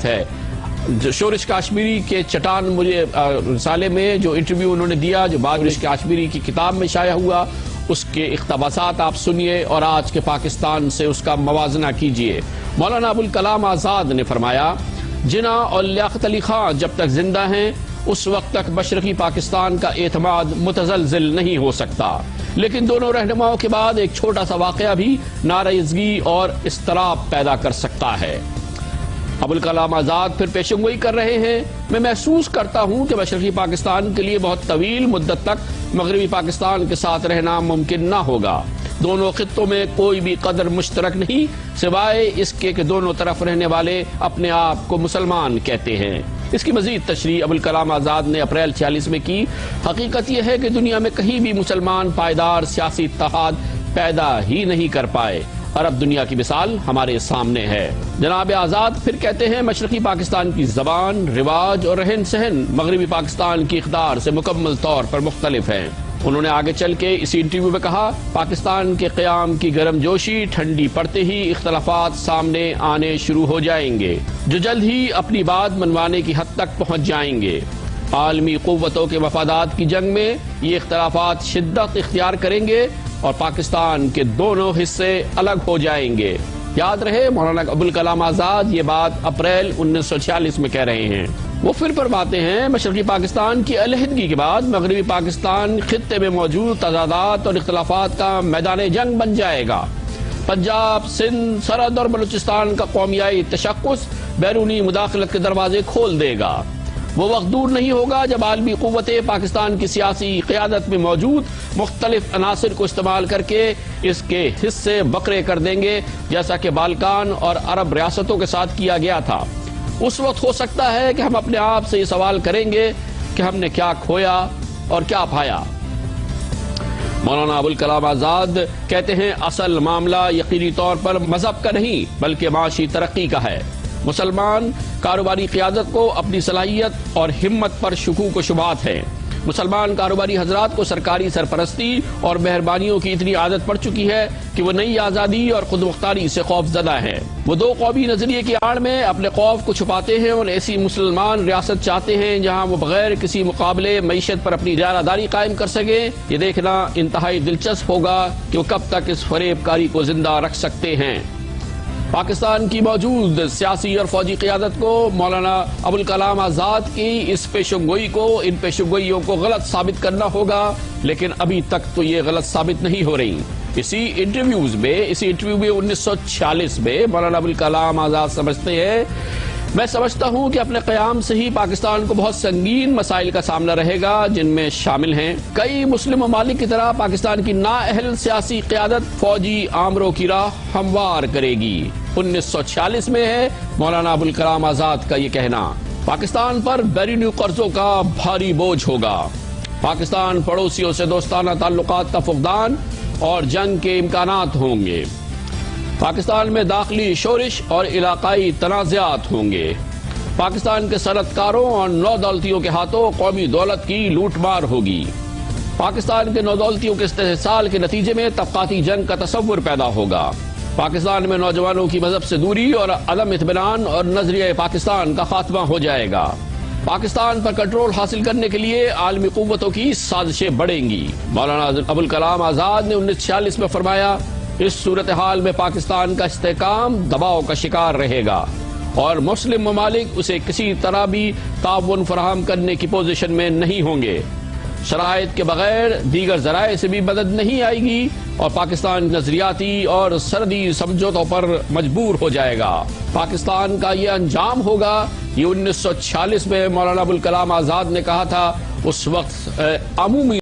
حقیقت ہے۔ شورش کاشمیری کے چٹان مجھے رسالے میں جو انٹرویو انہوں نے دیا، جو بعد شورش کاشمیری کی کتاب میں شائع ہوا، اس کے اقتباسات آپ سنیے اور آج کے پاکستان سے اس کا موازنہ کیجئے۔ مولانا ابوالکلام آزاد نے فرمایا، جناح اور لیاقت علی خان جب تک زندہ ہیں اس وقت تک مشرقی پاکستان کا اعتماد متزلزل نہیں ہو سکتا، لیکن دونوں رہنماؤں کے بعد ایک چھوٹا سا واقعہ بھی ناراضگی اور اضطراب پیدا کر سکتا ہے۔ ابوالکلام آزاد پھر پیشن گوئی کر رہے ہیں، میں محسوس کرتا ہوں کہ مشرقی پاکستان کے لیے بہت طویل مدت تک مغربی پاکستان کے ساتھ رہنا ممکن نہ ہوگا۔ دونوں خطوں میں کوئی بھی قدر مشترک نہیں سوائے اس کے کہ دونوں طرف رہنے والے اپنے آپ کو مسلمان کہتے ہیں۔ اس کی مزید تشریح ابوالکلام آزاد نے اپریل 46 میں کی۔ حقیقت یہ ہے کہ دنیا میں کہیں بھی مسلمان پائیدار سیاسی اتحاد پیدا ہی نہیں کر پائے۔ عرب دنیا کی مثال ہمارے سامنے ہے۔ جناب آزاد پھر کہتے ہیں، مشرقی پاکستان کی زبان، رواج اور رہن سہن مغربی پاکستان کی اقدار سے مکمل طور پر مختلف ہیں۔ انہوں نے آگے چل کے اسی انٹرویو میں کہا، پاکستان کے قیام کی گرم جوشی ٹھنڈی پڑتے ہی اختلافات سامنے آنے شروع ہو جائیں گے، جو جلد ہی اپنی بات منوانے کی حد تک پہنچ جائیں گے۔ عالمی قوتوں کے مفادات کی جنگ میں یہ اختلافات شدت اختیار کریں گے اور پاکستان کے دونوں حصے الگ ہو جائیں گے۔ یاد رہے، مولانا ابوالکلام آزاد یہ بات اپریل 1946 میں کہہ رہے ہیں۔ وہ پھر فرماتے ہیں، مشرقی پاکستان کی علیحدگی کے بعد مغربی پاکستان خطے میں موجود تضادات اور اختلافات کا میدان جنگ بن جائے گا۔ پنجاب، سندھ، سرحد اور بلوچستان کا قومیائی تشخص بیرونی مداخلت کے دروازے کھول دے گا۔ وہ وقت دور نہیں ہوگا جب عالمی قوتیں پاکستان کی سیاسی قیادت میں موجود مختلف عناصر کو استعمال کر کے اس کے حصے بکرے کر دیں گے، جیسا کہ بالکان اور عرب ریاستوں کے ساتھ کیا گیا تھا۔ اس وقت ہو سکتا ہے کہ ہم اپنے آپ سے یہ سوال کریں گے کہ ہم نے کیا کھویا اور کیا پایا۔ مولانا ابوالکلام آزاد کہتے ہیں، اصل معاملہ یقینی طور پر مذہب کا نہیں بلکہ معاشی ترقی کا ہے۔ مسلمان کاروباری قیادت کو اپنی صلاحیت اور ہمت پر شکوک و شبہات ہیں۔ مسلمان کاروباری حضرات کو سرکاری سرپرستی اور مہربانیوں کی اتنی عادت پڑ چکی ہے کہ وہ نئی آزادی اور خود مختاری سے خوف زدہ ہیں۔ وہ دو قومی نظریے کی آڑ میں اپنے خوف کو چھپاتے ہیں اور ایسی مسلمان ریاست چاہتے ہیں جہاں وہ بغیر کسی مقابلے معیشت پر اپنی جارحداری قائم کر سکیں۔ یہ دیکھنا انتہائی دلچسپ ہوگا کہ وہ کب تک اس فریب کاری کو زندہ رکھ سکتے ہیں۔ پاکستان کی موجود سیاسی اور فوجی قیادت کو مولانا ابوالکلام آزاد کی اس پیشنگوئی کو، ان پیشنگوئیوں کو غلط ثابت کرنا ہوگا، لیکن ابھی تک تو یہ غلط ثابت نہیں ہو رہی۔ اسی انٹرویو میں 1946 میں مولانا ابوالکلام آزاد سمجھتے ہیں، میں سمجھتا ہوں کہ اپنے قیام سے ہی پاکستان کو بہت سنگین مسائل کا سامنا رہے گا، جن میں شامل ہیں کئی مسلم ممالک کی طرح پاکستان کی نااہل سیاسی قیادت فوجی آمروں کی راہ ہموار کرے گی۔ 1946 میں ہے مولانا ابوالکلام آزاد کا یہ کہنا۔ پاکستان پر بیرونی قرضوں کا بھاری بوجھ ہوگا۔ پاکستان پڑوسیوں سے دوستانہ تعلقات کا فقدان اور جنگ کے امکانات ہوں گے۔ پاکستان میں داخلی شورش اور علاقائی تنازعات ہوں گے۔ پاکستان کے صنعت کاروں اور نودولتیوں کے ہاتھوں قومی دولت کی لوٹ مار ہوگی۔ پاکستان کے نودولتیوں کے استحصال کے نتیجے میں طبقاتی جنگ کا تصور پیدا ہوگا۔ پاکستان میں نوجوانوں کی مذہب سے دوری اور عدم اطمینان اور نظریہ پاکستان کا خاتمہ ہو جائے گا۔ پاکستان پر کنٹرول حاصل کرنے کے لیے عالمی قوتوں کی سازشیں بڑھیں گی۔ مولانا ابوالکلام آزاد نے 1946 میں فرمایا، اس صورتحال میں پاکستان کا استحکام دباؤ کا شکار رہے گا اور مسلم ممالک اسے کسی طرح بھی تعاون فراہم کرنے کی پوزیشن میں نہیں ہوں گے۔ شرائط کے بغیر دیگر ذرائع سے بھی مدد نہیں آئے گی اور پاکستان نظریاتی اور سرحدی سمجھوتوں پر مجبور ہو جائے گا۔ پاکستان کا یہ انجام ہوگا، یہ 1946 میں مولانا ابوالکلام آزاد نے کہا تھا۔ اس وقت عمومی